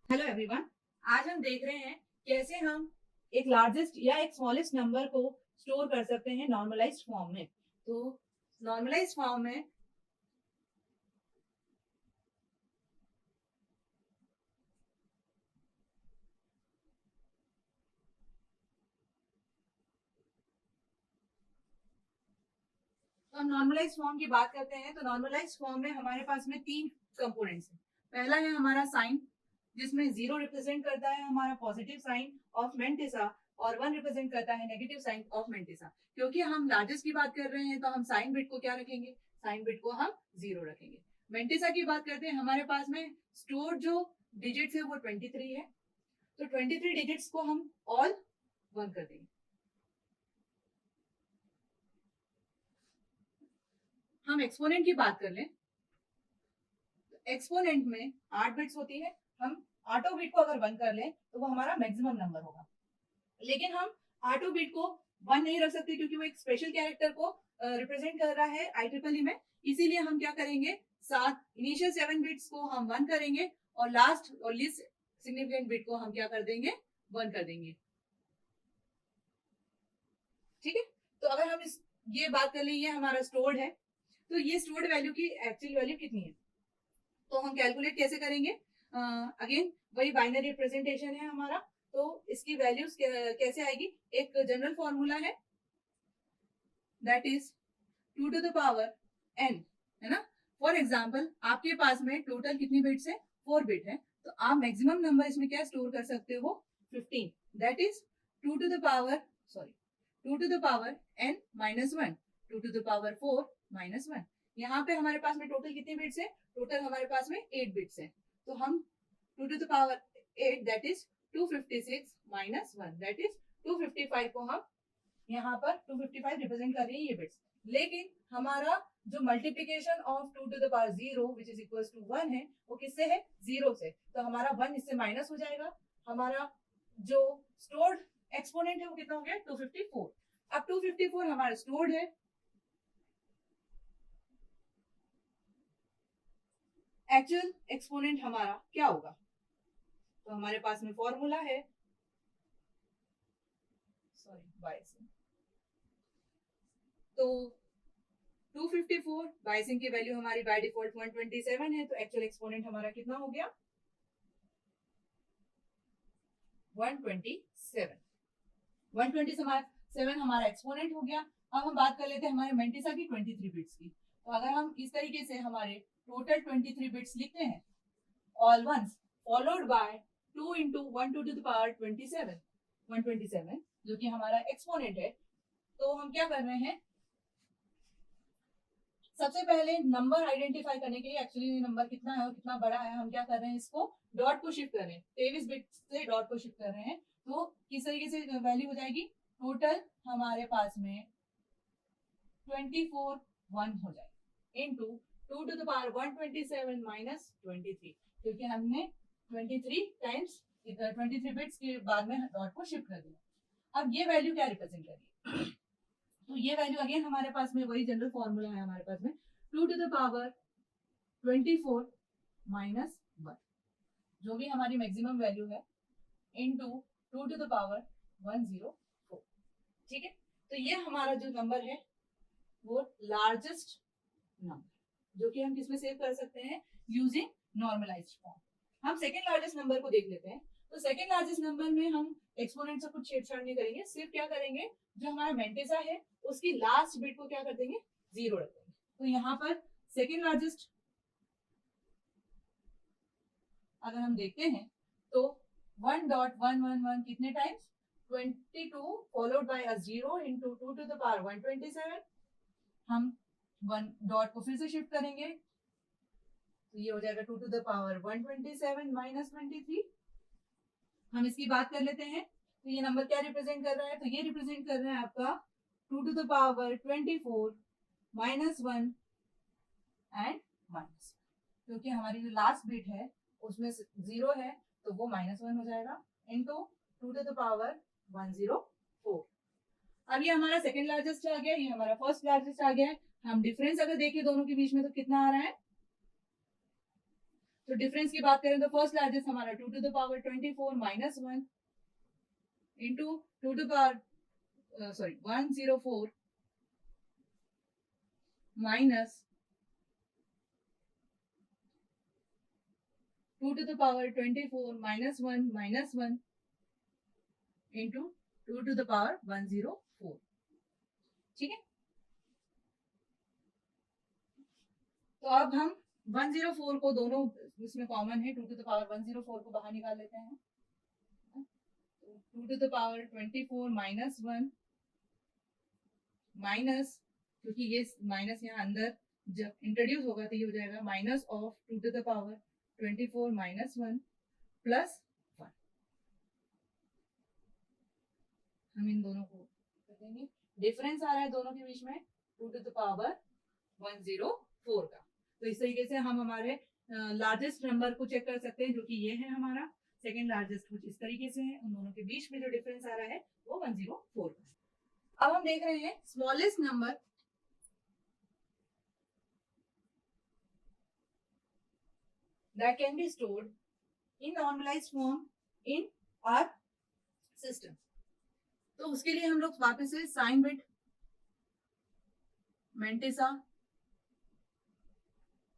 Hello everyone. आज हम देख रहे हैं कैसे हम एक लार्जेस्ट या एक स्मॉलेस्ट नंबर को स्टोर कर सकते हैं नॉर्मलाइज्ड फॉर्म में। तो नॉर्मलाइज्ड फॉर्म में तो हम नॉर्मलाइज्ड फॉर्म की बात करते हैं। तो नॉर्मलाइज्ड फॉर्म में हमारे पास में तीन कंपोनेंट्स हैं। पहला है हमारा साइन, जिसमें जीरो रिप्रेजेंट करता है हमारा पॉजिटिव साइन ऑफ मेंटिसा और वन रिप्रेजेंट करता है नेगेटिव साइन ऑफ मेंटिसा। क्योंकि हम लार्जेस्ट की बात कर रहे हैं तो हम साइन बिट को क्या रखेंगे, साइन बिट को हम जीरो रखेंगे। मेंटिसा की बात करते हैं, हमारे पास में स्टोर जो डिजिट्स है वो 23 है। तो 23 डिजिट्स को हम ऑल वन कर देंगे। हम एक्सपोनेंट की बात कर लें, एक्सपोनेंट में 8 बिट्स होती है। हम आठों बिट को अगर वन कर लें तो वो हमारा मैक्सिमम नंबर होगा। लेकिन हम आठों बिट को वन नहीं रख सकते क्योंकि वो एक स्पेशल कैरेक्टर को रिप्रेजेंट कर रहा है IEEE में। इसीलिए हम क्या करेंगे, सात इनिशियल 7 बिट्स को हम वन करेंगे और लास्ट और लीस्ट सिग्निफिकेंट बिट को हम क्या कर देंगे, वन कर देंगे। ठीक है। तो अगर हम ये बात कर लें, ये हमारा स्टोर्ड है, तो ये स्टोर्ड वैल्यू की एक्चुअल वैल्यू कितनी है, तो हम कैलकुलेट कैसे करेंगे। अगेन वही बाइनरी रिप्रेजेंटेशन है हमारा। तो इसकी वैल्यूज कैसे आएगी, एक जनरल फॉर्मूला है, that is 2 to the power n, है ना। फॉर एग्जाम्पल आपके पास में टोटल कितनी बिट्स है, 4 बिट है, तो आप मैक्सिमम नंबर इसमें क्या स्टोर कर सकते हो, 15। That is 2 to the power, sorry 2 to the power n minus 1, 2 to the power 4 minus 1। यहाँ पे हमारे पास में टोटल कितनी बिट्स है, टोटल हमारे पास में 8 बिट्स है। तो हम 2 to the power 8 that is 256 minus 1 that is 255 को हम यहाँ पर 255 रिप्रेजेंट कर रही है ये बिट्स। लेकिन हमारा जो multiplication of 2 to the power 0 which is equal to 1 है, वो किससे है, जीरो से। तो हमारा 1 इससे माइनस हो जाएगा। हमारा जो स्टोर्ड एक्सपोनेंट है वो कितना हो गया, 254। अब 254 हमारा स्टोर्ड है। एक्चुअल एक्सपोनेंट हमारा क्या होगा, तो हमारे पास में फॉर्मूला है, सॉरी बाइसिंग। तो 254 बाइसिंग की वैल्यू हमारी बाय डिफॉल्ट 127 है, तो एक्चुअल एक्सपोनेंट हमारा कितना हो गया, 127। 127 हमारा एक्सपोनेंट हो गया। अब हम बात कर लेते हैं हमारे मेंटिसा की 23 बिट्स की। तो अगर हम इस तरीके से हमारे टोटल 23 बिट्स लिखते हैं, all ones followed by 2 into 1 to the power 27, 127 जो कि हमारा एक्सपोनेंट है। तो हम क्या कर रहे हैं, सबसे पहले नंबर आइडेंटिफाई करने के लिए, एक्चुअली नंबर कितना है और कितना बड़ा है, हम क्या कर रहे हैं, इसको डॉट को शिफ्ट कर रहे हैं, 23 बिट से डॉट को शिफ्ट कर रहे हैं। तो किस तरीके से वैल्यू हो जाएगी, टोटल हमारे पास में 24 1 हो जाएगा into 2 to the power 127 minus 23, क्योंकि हमने 23 टाइम्स 23 बिट्स के बाद में डॉट को शिफ्ट कर दिया। अब ये वैल्यू क्या रिप्रेजेंट करेगी, तो ये वैल्यू अगेन हमारे पास में वही जनरल फॉर्मूला है हमारे पास में, 2 to the power 24 माइनस 1, जो भी हमारी मैक्सिमम वैल्यू है, इनटू 2 to the power 104। ठीक है। तो ये हमारा जो नंबर है वो लार्जेस्ट नंबर, जो कि हम किसमें सेव कर सकते हैं, यूजिंग नॉर्मलाइज्ड फॉर्म। हम सेकेंड लार्जेस्ट नंबर को देख लेते हैं। तो सेकेंड लार्जेस्ट नंबर में हम एक्सपोनेंट से कुछ छेड़छाड़ नहीं करेंगे, सिर्फ क्या करेंगे, जो हमारा मेंटिसा है उसकी लास्ट बिट को क्या कर देंगे, जीरो रख देंगे। तो यहाँ पर सेकेंड लार्जेस्ट अगर हम देखते हैं तो 1.111 कितने times, 22 followed by a zero into 2 to the power 127। हम 1 डॉट को फिर से शिफ्ट करेंगे, तो ये हो जाएगा 2 to the power 127 माइनस 23। हम इसकी बात कर लेते हैं, तो ये नंबर क्या रिप्रेजेंट कर रहा है, तो ये रिप्रेजेंट कर रहा है आपका 2 to the power 24 minus 1 and minus, क्योंकि हमारी जो लास्ट बिट है उसमें जीरो है, तो वो माइनस 1 हो जाएगा इनटू 2 to the power 104। अब ये हमारा सेकेंड लार्जेस्ट आ गया, ये हमारा फर्स्ट लार्जेस्ट आ गया है। हम डिफरेंस अगर देखें दोनों के बीच में तो कितना आ रहा है, तो डिफरेंस की बात करें तो फर्स्ट लार्जेस्ट हमारा 2 to the power 24 minus 1 into 2 to the power 104 minus 2 to the power 24 minus 1 into 2 to the power 104. ठीक है, तो अब हम 104 को दोनों इसमें कॉमन है, 2 to the power 104 को बाहर निकाल लेते हैं. 2 to the power 24 minus 1 minus, क्योंकि ये माइनस यहाँ अंदर जब इंट्रोड्यूस होगा तो ये हो जाएगा minus of 2 to the power 24 minus 1 plus 1. हम इन दोनों को कर देंगे. डिफरेंस आ रहा है दोनों के बीच में 2 to the power 104 का. तो इस तरीके से हम हमारे लार्जेस्ट नंबर को चेक कर सकते हैं, जो कि ये है हमारा सेकेंड लार्जेस्ट, कुछ इस तरीके से है. उन दोनों के बीच में जो डिफरेंस आ रहा है वो 104 का. अब हम देख रहे हैं smallest number that can be stored in normalized form in our system. तो उसके लिए हम लोग वापस से साइन बिट, मेंटिसा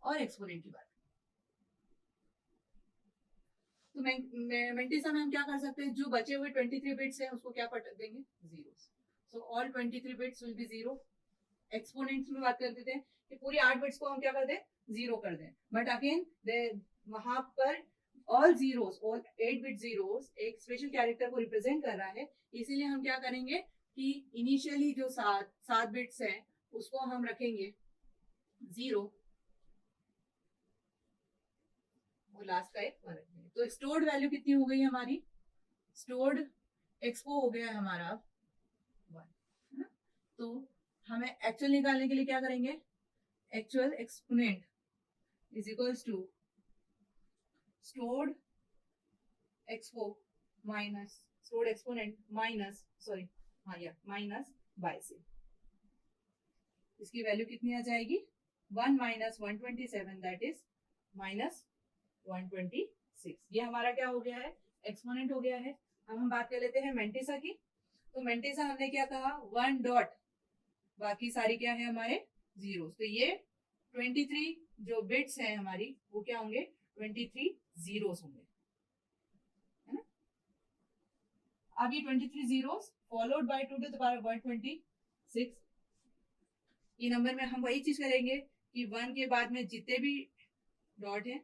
और एक्सपोनेंट की बात. तो मेंटिसा में हम क्या कर सकते हैं, जो बचे हुए 23 बिट्स हैं उसको क्या पलट देंगे, zeros. So all 23 bits will be zero. Exponents में बात करते थे कि पूरी 8 बिट्स को हम क्या कर दें, जीरो कर दें. बट अगेन वहां पर all zeros, all 8 bit zeros एक स्पेशल कैरेक्टर को रिप्रेजेंट कर रहा है. इसीलिए हम क्या करेंगे कि इनिशियली जो सात बिट्स हैं उसको हम रखेंगे जीरो, वो लास्ट का एक रखेंगे. तो स्टोर्ड वैल्यू कितनी हो गई हमारी, स्टोर्ड एक्सपो हो गया है हमारा 1. तो हमें एक्चुअल निकालने के लिए क्या करेंगे, actual exponent is equals to stored expo minus stored exponent minus minus bias. इसकी वैल्यू कितनी आ जाएगी, 1 minus 127, दैट इज माइनस 126. ये हमारा क्या हो गया है, एक्सपोनेंट हो गया है. अब हम बात कर लेते हैं मेंटिसा की. तो मेंटिसा हमने क्या कहा, 1 डॉट, बाकी सारी क्या है हमारे जीरो. तो ये 23 जो बिट्स हैं हमारी वो क्या होंगे, 23 जीरोस होंगे, है ना. अब ये 23 zeros followed by 2 to the power 126. ये नंबर में हम वही चीज करेंगे कि 1 के बाद में जितने भी डॉट है,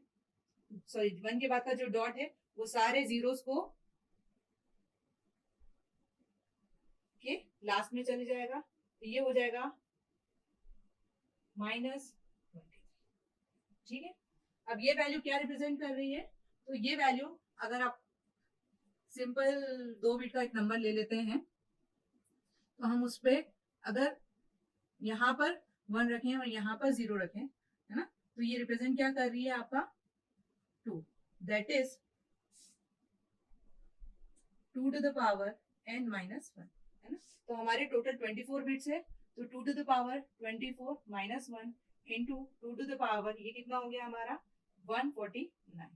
1 के बाद का जो डॉट है वो सारे जीरोस को के लास्ट में चले जाएगा. तो ये हो जाएगा -20. ठीक है. अब ये वैल्यू क्या रिप्रेजेंट कर रही है, तो ये वैल्यू अगर आप सिंपल 2 बिट का एक नंबर ले लेते हैं तो हम उस पे अगर यहाँ पर 1 रखें और यहाँ पर 0 रखें, है ना, तो ये रिप्रेजेंट क्या कर रही है आपका 2, that is 2 to the power n minus 1, है ना. तो हमारे टोटल 24 बिट्स है, तो 2 to the power 24 minus 1 into 2 to the power, ये कितना हो गया हमारा 149,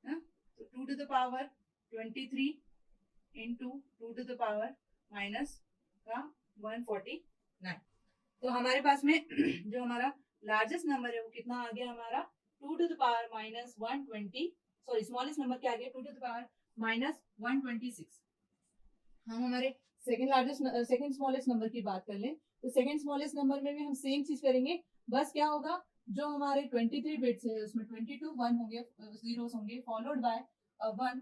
है. तो 2 to the power 23 into 2 to the power minus का 149. तो हमारे पास में जो हमारा लार्जेस्ट नंबर है वो कितना आ गया हमारा 2 to the power minus 120, smallest number क्या आ गया 2 to the power minus 126. हम हमारे सेकेंड स्मॉलेस्ट नंबर की बात कर लें तो सेकेंड स्मॉलेस्ट नंबर में भी हम सेम चीज करेंगे. बस क्या होगा, जो हमारे 23 बिट्स है उसमें 22 1 होंगे, जीरोस होंगे, followed by 1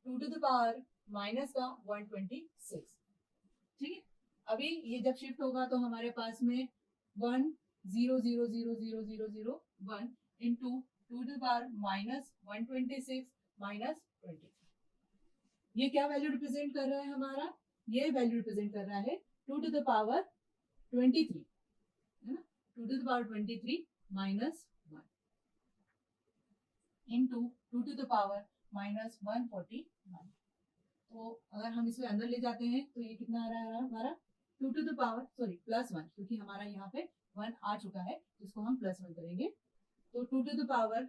2 to the power minus का 126. ठीक है. अभी ये जब शिफ्ट होगा तो हमारे पास में 1 0 0 0 0 0 0 1 into 2 to the power minus 126 minus 23. ये क्या वैल्यू रिप्रेजेंट कर रहा है हमारा, ये वैल्यू रिप्रेजेंट कर रहा है 2 to the power 23, है ना. 2 to the power 23 minus 1 into 2 to the power minus 149. तो अगर हम इसे अंदर ले जाते हैं तो ये कितना आ रहा है हमारा 2 to the power प्लस 1, क्योंकि हमारा यहाँ पे 1 आ चुका है, इसको हम प्लस 1 करेंगे. तो 2 to the power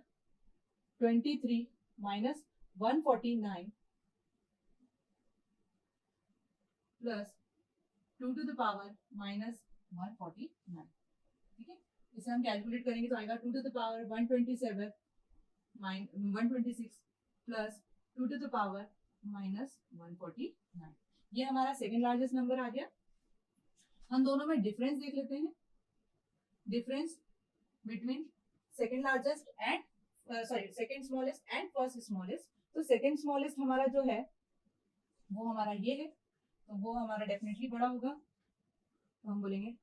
23 minus 149 plus 2 to the power minus 149, ठीक है। इसे हम कैलकुलेट करेंगे तो आएगा 2 to the power 127 126 plus 2 to the power minus 149। ये हमारा सेकेंड लार्जेस्ट नंबर आ गया। हम दोनों में डिफरेंस देख लेते हैं, difference between second largest and second smallest and first smallest. तो सेकेंड स्मॉलेस्ट हमारा जो है वो हमारा ये है, तो वो हमारा डेफिनेटली बड़ा होगा, तो हम बोलेंगे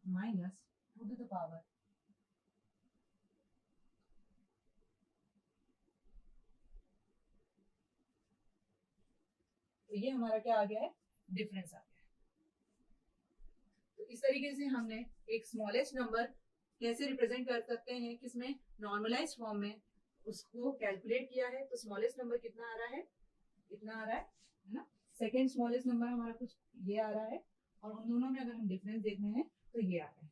माइनस 2 टू द पावर तो ये हमारा क्या आ गया है, डिफरेंस आ गया है। तो इस तरीके से हमने एक स्मॉलेस्ट नंबर कैसे रिप्रेजेंट कर सकते हैं किसमें, नॉर्मलाइज्ड फॉर्म में, उसको कैलकुलेट किया है। तो स्मॉलेस्ट नंबर कितना आ रहा है, इतना आ रहा है ना। सेकेंड स्मॉलेस्ट नंबर हमारा कुछ ये आ रहा है, और उन दोनों में अगर हम डिफरेंस देखने हैं तो ये आ रहा है।